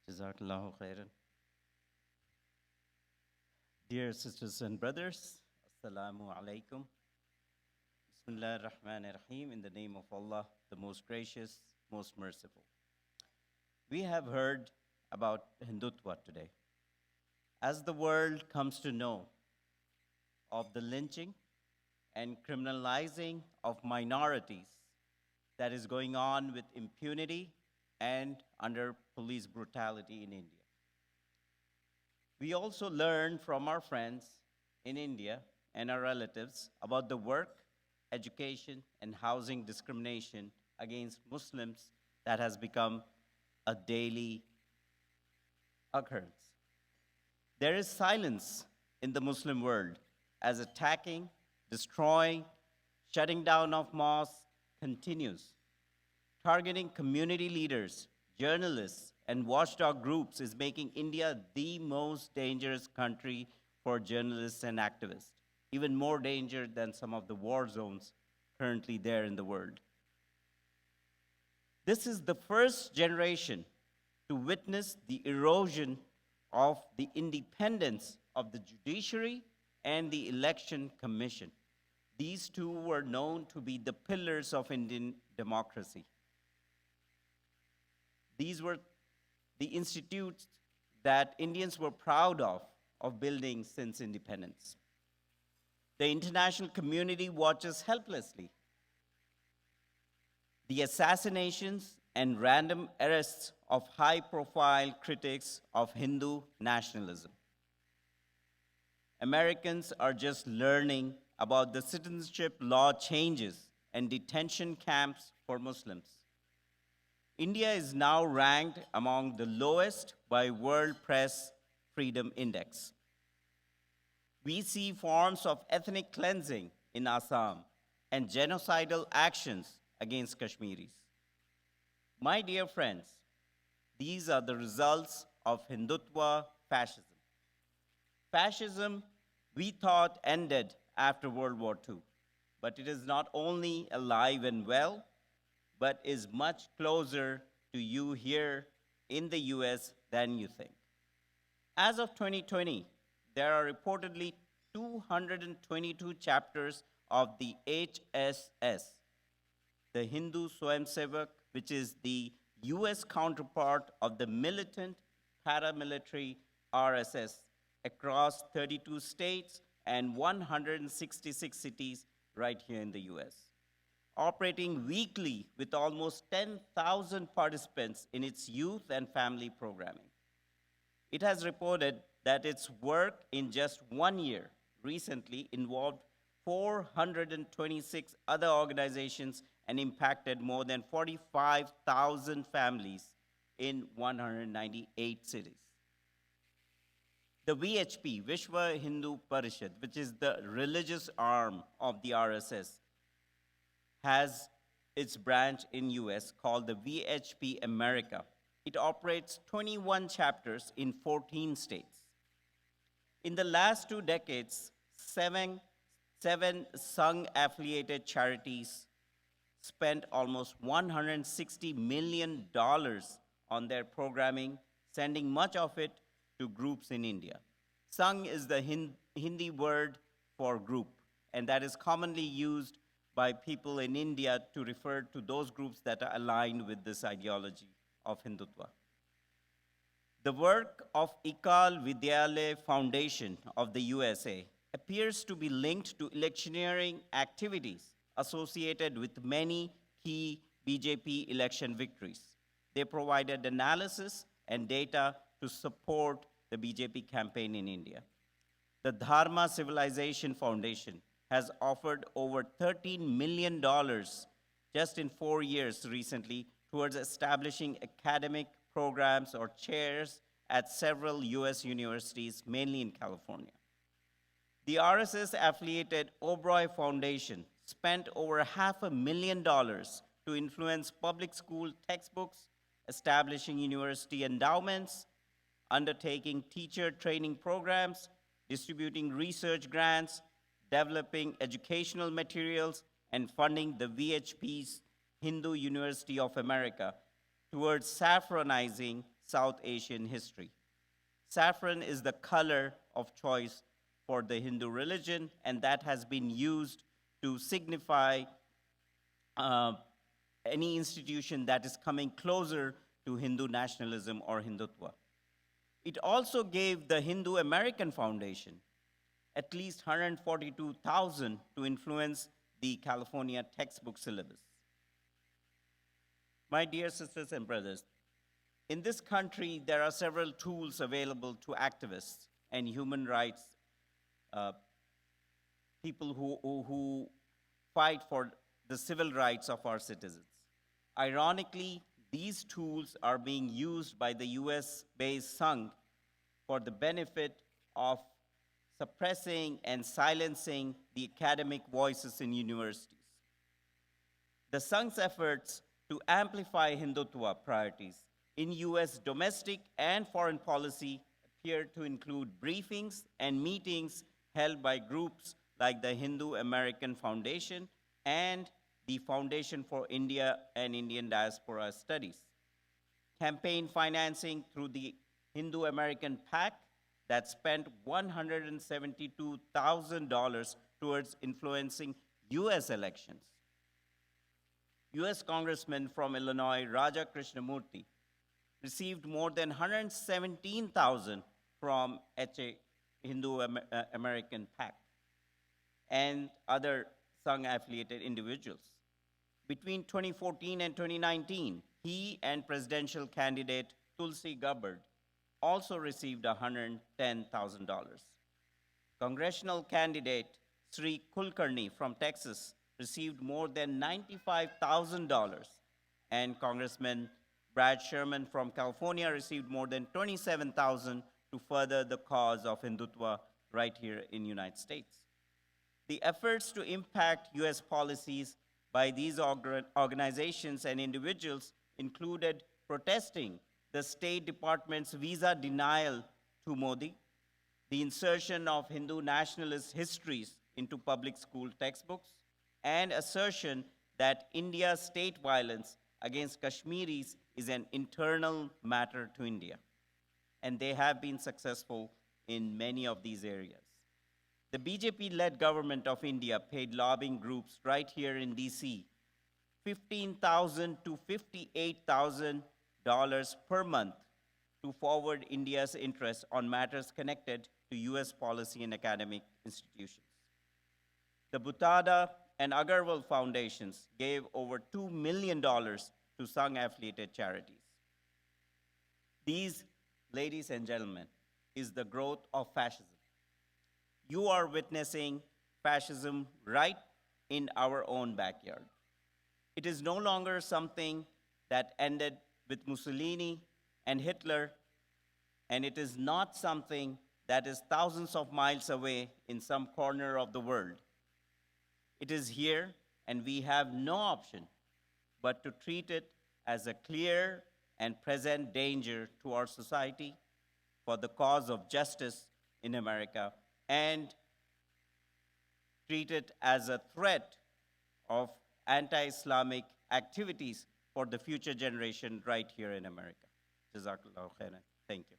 Jazakallahu khairan. Dear sisters and brothers, Assalamu alaikum. Bismillah ar-Rahman ar-Rahim, in the name of Allah, the most gracious, most merciful. We have heard about Hindutva today. As the world comes to know of the lynching and criminalizing of minorities that is going on with impunity and under police brutality in India. We also learn from our friends in India and our relatives about the work, education, and housing discrimination against Muslims that has become a daily occurrence. There is silence in the Muslim world as attacking, destroying, shutting down of mosques continues. Targeting community leaders, journalists, and watchdog groups is making India the most dangerous country for journalists and activists, even more danger than some of the war zones currently there in the world. This is the first generation to witness the erosion of the independence of the judiciary and the election commission. These two were known to be the pillars of Indian democracy. These were the institutes that Indians were proud of building since independence. The international community watches helplessly the assassinations and random arrests of high-profile critics of Hindu nationalism. Americans are just learning about the citizenship law changes and detention camps for Muslims. India is now ranked among the lowest by World Press Freedom Index. We see forms of ethnic cleansing in Assam and genocidal actions against Kashmiris. My dear friends, these are the results of Hindutva fascism. Fascism, we thought, ended after World War II, but it is not only alive and well, but is much closer to you here in the US than you think. As of 2020, there are reportedly 222 chapters of the HSS, the Hindu Swayamsevak, which is the US counterpart of the militant paramilitary RSS across 32 states and 166 cities right here in the US. Operating weekly with almost 10,000 participants in its youth and family programming. It has reported that its work in just 1 year recently involved 426 other organizations and impacted more than 45,000 families in 198 cities. The VHP, Vishwa Hindu Parishad, which is the religious arm of the RSS, has its branch in US called the VHP America. It operates 21 chapters in 14 states. In the last 2 decades, seven Sangh-affiliated charities spent almost $160 million on their programming, sending much of it to groups in India. Sangh is the Hindi word for group, and that is commonly used by people in India to refer to those groups that are aligned with this ideology of Hindutva. The work of Ikal Vidyalaya Foundation of the USA appears to be linked to electioneering activities associated with many key BJP election victories. They provided analysis and data to support the BJP campaign in India. The Dharma Civilization Foundation has offered over $13 million just in 4 years recently towards establishing academic programs or chairs at several US universities, mainly in California. The RSS-affiliated Oberoi Foundation spent over $500,000 to influence public school textbooks, establishing university endowments, undertaking teacher training programs, distributing research grants, developing educational materials, and funding the VHP's Hindu University of America towards saffronizing South Asian history. Saffron is the color of choice for the Hindu religion, and that has been used to signify any institution that is coming closer to Hindu nationalism or Hindutva. It also gave the Hindu American Foundation at least 142,000 to influence the California textbook syllabus. My dear sisters and brothers, in this country, there are several tools available to activists and human rights people who fight for the civil rights of our citizens. Ironically, these tools are being used by the US-based Sangh for the benefit of suppressing and silencing the academic voices in universities. The Sangh's efforts to amplify Hindutva priorities in US domestic and foreign policy appear to include briefings and meetings held by groups like the Hindu American Foundation and the Foundation for India and Indian Diaspora Studies. Campaign financing through the Hindu American PAC that spent $172,000 towards influencing US elections. US Congressman from Illinois, Raja Krishnamurti, received more than $117,000 from HA, Hindu American PAC, and other Sangh-affiliated individuals. Between 2014 and 2019, he and presidential candidate Tulsi Gabbard also received $110,000. Congressional candidate Sri Kulkarni from Texas received more than $95,000, and Congressman Brad Sherman from California received more than $27,000 to further the cause of Hindutva right here in the United States. The efforts to impact US policies by these organizations and individuals included protesting the State Department's visa denial to Modi, the insertion of Hindu nationalist histories into public school textbooks, and assertion that India's state violence against Kashmiris is an internal matter to India. And they have been successful in many of these areas. The BJP-led government of India paid lobbying groups right here in DC $15,000 to $58,000 per month to forward India's interest on matters connected to US policy and academic institutions. The Buttada and Agarwal foundations gave over $2 million to Sangh-affiliated charities. These, ladies and gentlemen, is the growth of fascism. You are witnessing fascism right in our own backyard. It is no longer something that ended with Mussolini and Hitler, and it is not something that is thousands of miles away in some corner of the world. It is here, and we have no option but to treat it as a clear and present danger to our society for the cause of justice in America, and treat it as a threat of anti-Islamic activities for the future generation right here in America. Jazakallah khairan. Thank you.